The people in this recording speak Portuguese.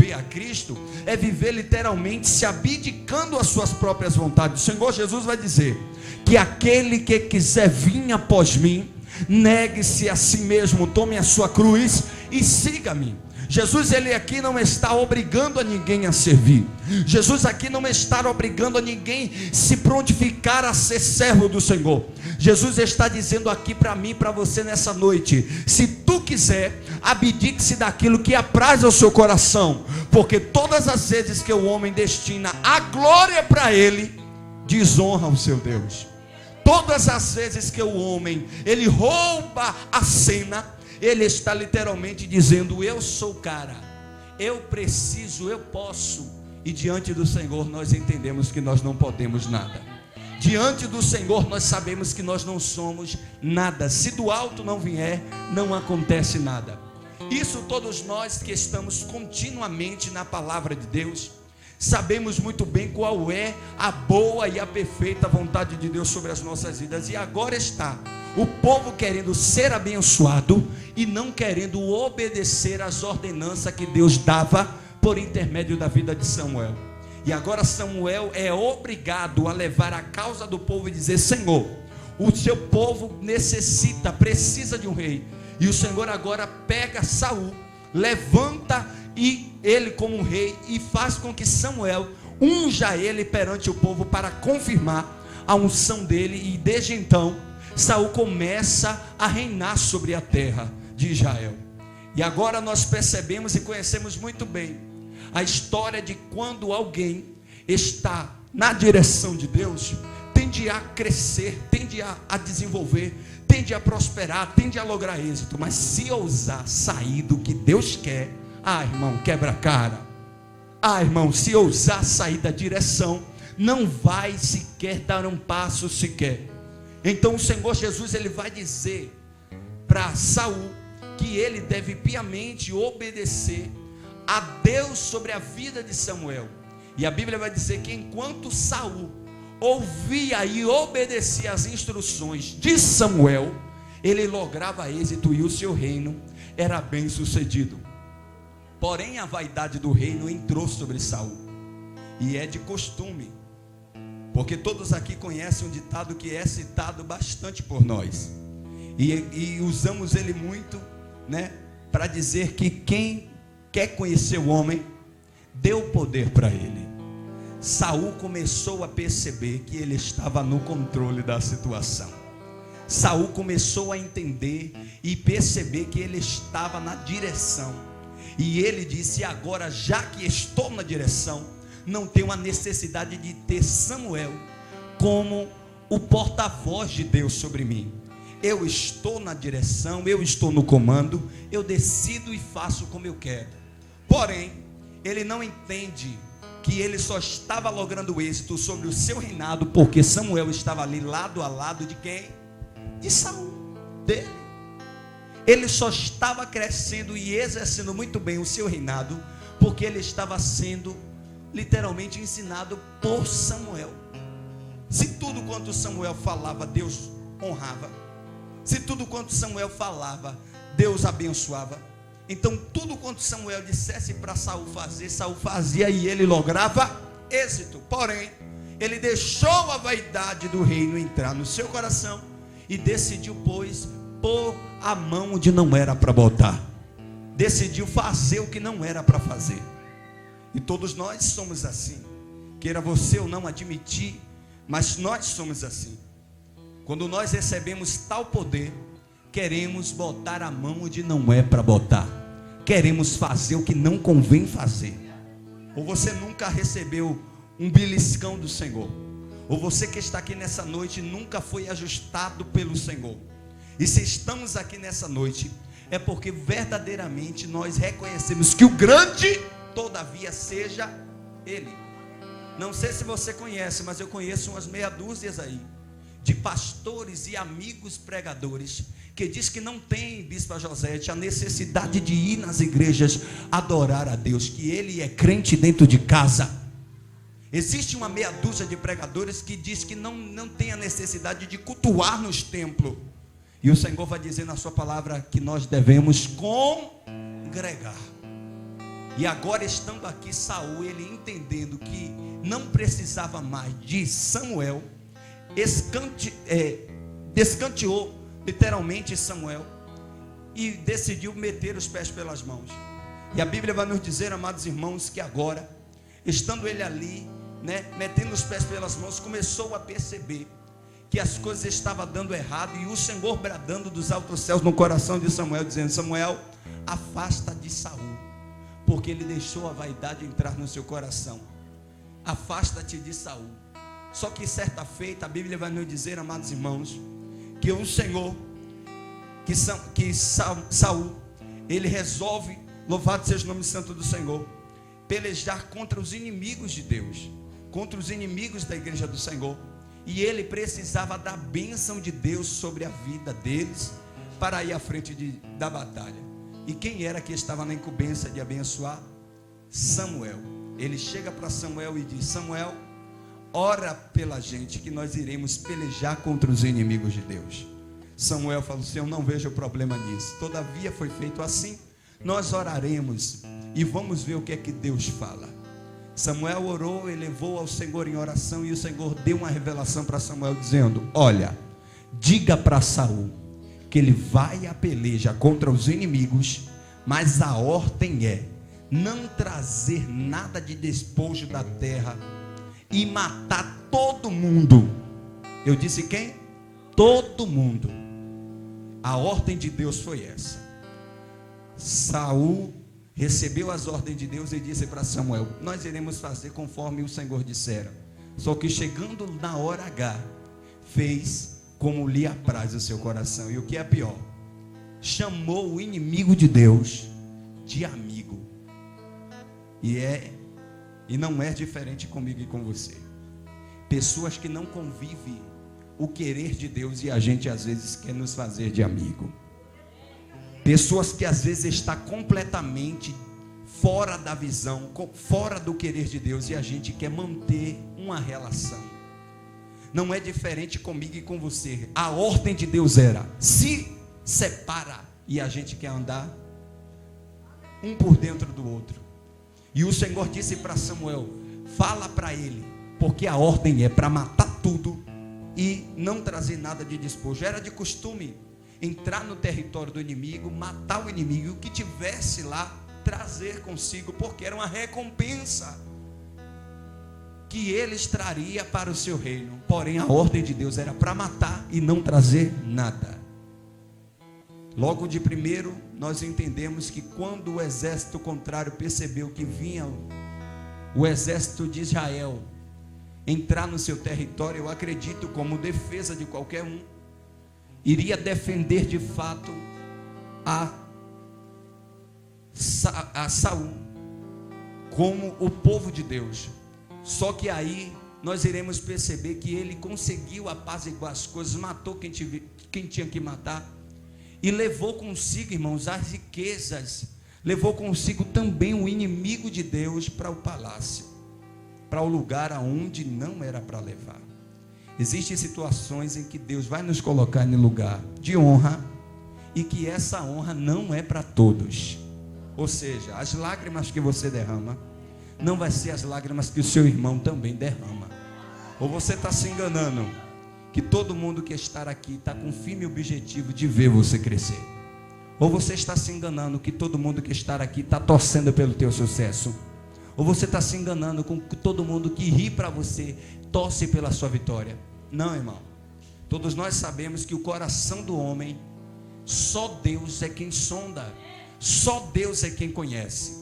servir a Cristo é viver literalmente se abdicando às suas próprias vontades. O Senhor Jesus vai dizer que aquele que quiser vir após mim, negue-se a si mesmo, tome a sua cruz e siga-me. Jesus, ele aqui não está obrigando a ninguém a servir. Jesus aqui não está obrigando a ninguém se prontificar a ser servo do Senhor. Jesus está dizendo aqui para mim, para você nessa noite: se tu quiser, abdique-se daquilo que apraz ao seu coração, porque todas as vezes que o homem destina a glória para ele, desonra o seu Deus. Todas as vezes que o homem, ele rouba a cena, ele está literalmente dizendo: eu sou o cara, eu preciso, eu posso. E diante do Senhor nós entendemos que nós não podemos nada. Diante do Senhor nós sabemos que nós não somos nada. Se do alto não vier, não acontece nada. Isso todos nós que estamos continuamente na palavra de Deus sabemos muito bem qual é a boa e a perfeita vontade de Deus sobre as nossas vidas. E agora está o povo querendo ser abençoado e não querendo obedecer às ordenanças que Deus dava por intermédio da vida de Samuel. E agora Samuel é obrigado a levar a causa do povo e dizer: Senhor, o seu povo precisa de um rei. E o Senhor agora pega Saul, levanta e ele como um rei, e faz com que Samuel unja ele perante o povo para confirmar a unção dele. E desde então Saul começa a reinar sobre a terra de Israel. E agora nós percebemos e conhecemos muito bem a história de quando alguém está na direção de Deus, tende a crescer, tende a desenvolver, tende a prosperar, tende a lograr êxito. Mas se ousar sair do que Deus quer, irmão, quebra a cara. Irmão, se ousar sair da direção, não vai sequer dar um passo sequer. Então o Senhor Jesus, ele vai dizer para Saul que ele deve piamente obedecer a Deus sobre a vida de Samuel. E a Bíblia vai dizer que enquanto Saul ouvia e obedecia às instruções de Samuel, ele lograva êxito e o seu reino era bem sucedido. Porém a vaidade do reino entrou sobre Saul, e é de costume, porque todos aqui conhecem um ditado que é citado bastante por nós, e usamos ele muito, né, para dizer que quem quer conhecer o homem, dê o poder para ele. Saul começou a perceber que ele estava no controle da situação. Saul começou a entender e perceber que ele estava na direção. E ele disse: agora, já que estou na direção, não tenho a necessidade de ter Samuel como o porta-voz de Deus sobre mim. Eu estou na direção, eu estou no comando, eu decido e faço como eu quero. Porém, ele não entende que ele só estava logrando êxito sobre o seu reinado porque Samuel estava ali lado a lado de quem? De Saul, dele. Ele só estava crescendo e exercendo muito bem o seu reinado porque ele estava sendo literalmente ensinado por Samuel. Se tudo quanto Samuel falava, Deus honrava. Se tudo quanto Samuel falava, Deus abençoava. Então tudo quanto Samuel dissesse para Saul fazer, Saul fazia e ele lograva êxito. Porém, ele deixou a vaidade do reino entrar no seu coração e decidiu, pois, pôr a mão onde não era para botar. Decidiu fazer o que não era para fazer. E todos nós somos assim. Queira você ou não admitir, mas nós somos assim. Quando nós recebemos tal poder, queremos botar a mão onde não é para botar. Queremos fazer o que não convém fazer. Ou você nunca recebeu um beliscão do Senhor, ou você que está aqui nessa noite nunca foi ajustado pelo Senhor. E se estamos aqui nessa noite, é porque verdadeiramente nós reconhecemos que o grande, todavia, seja Ele. Não sei se você conhece, mas eu conheço umas meia dúzias aí de pastores e amigos pregadores que diz que não tem, Bispa Josete, a necessidade de ir nas igrejas adorar a Deus, que ele é crente dentro de casa. Existe uma meia dúzia de pregadores que diz que não tem a necessidade de cultuar nos templos. E o Senhor vai dizer na sua palavra que nós devemos congregar. E agora, estando aqui Saul, ele entendendo que não precisava mais de Samuel, descanteou literalmente Samuel e decidiu meter os pés pelas mãos. E a Bíblia vai nos dizer, amados irmãos, que agora, estando ele ali, metendo os pés pelas mãos, começou a perceber que as coisas estavam dando errado, e o Senhor bradando dos altos céus no coração de Samuel, dizendo: Samuel, afasta de Saul, porque ele deixou a vaidade entrar no seu coração. Afasta-te de Saul. Só que certa feita, a Bíblia vai nos dizer, amados irmãos, que o Senhor, que Saul, ele resolve, louvado seja o nome santo do Senhor, pelejar contra os inimigos de Deus, contra os inimigos da igreja do Senhor. E ele precisava da bênção de Deus sobre a vida deles, para ir à frente da batalha. E quem era que estava na incumbência de abençoar? Samuel. Ele chega para Samuel e diz: Samuel, ora pela gente, que nós iremos pelejar contra os inimigos de Deus. Samuel falou assim: eu não vejo problema nisso. Todavia foi feito assim. Nós oraremos e vamos ver o que é que Deus fala. Samuel orou, elevou ao Senhor em oração, e o Senhor deu uma revelação para Samuel, dizendo: olha, diga para Saul que ele vai à peleja contra os inimigos, mas a ordem é não trazer nada de despojo da terra e matar todo mundo. Eu disse quem? Todo mundo. A ordem de Deus foi essa. Saul recebeu as ordens de Deus e disse para Samuel: nós iremos fazer conforme o Senhor dissera. Só que chegando na hora H, fez como lhe apraz o seu coração. E o que é pior, chamou o inimigo de Deus de amigo. E não é diferente comigo e com você. Pessoas que não convivem o querer de Deus, e a gente às vezes quer nos fazer de amigo. Pessoas que às vezes está completamente fora da visão, fora do querer de Deus, e a gente quer manter uma relação. Não é diferente comigo e com você. A ordem de Deus era: se separa, e a gente quer andar um por dentro do outro. E o Senhor disse para Samuel: fala para ele, porque a ordem é para matar tudo e não trazer nada de despojo. Era de costume entrar no território do inimigo, matar o inimigo, e o que tivesse lá trazer consigo, porque era uma recompensa que eles traria para o seu reino. Porém, a ordem de Deus era para matar e não trazer nada. Logo de primeiro, nós entendemos que quando o exército contrário percebeu que vinha o exército de Israel entrar no seu território, eu acredito, como defesa de qualquer um, iria defender de fato a Saul como o povo de Deus. Só que aí nós iremos perceber que ele conseguiu apaziguar as coisas, matou quem tinha que matar, e levou consigo, irmãos, as riquezas, levou consigo também o inimigo de Deus para o palácio, para o lugar aonde não era para levar. Existem situações em que Deus vai nos colocar em lugar de honra, e que essa honra não é para todos. Ou seja, as lágrimas que você derrama não vai ser as lágrimas que o seu irmão também derrama. Ou você está se enganando que todo mundo que está aqui está com o firme objetivo de ver você crescer? Ou você está se enganando que todo mundo que está aqui está torcendo pelo teu sucesso? Ou você está se enganando com todo mundo que ri para você torce pela sua vitória? Não, irmão. Todos nós sabemos que o coração do homem, só Deus é quem sonda, só Deus é quem conhece.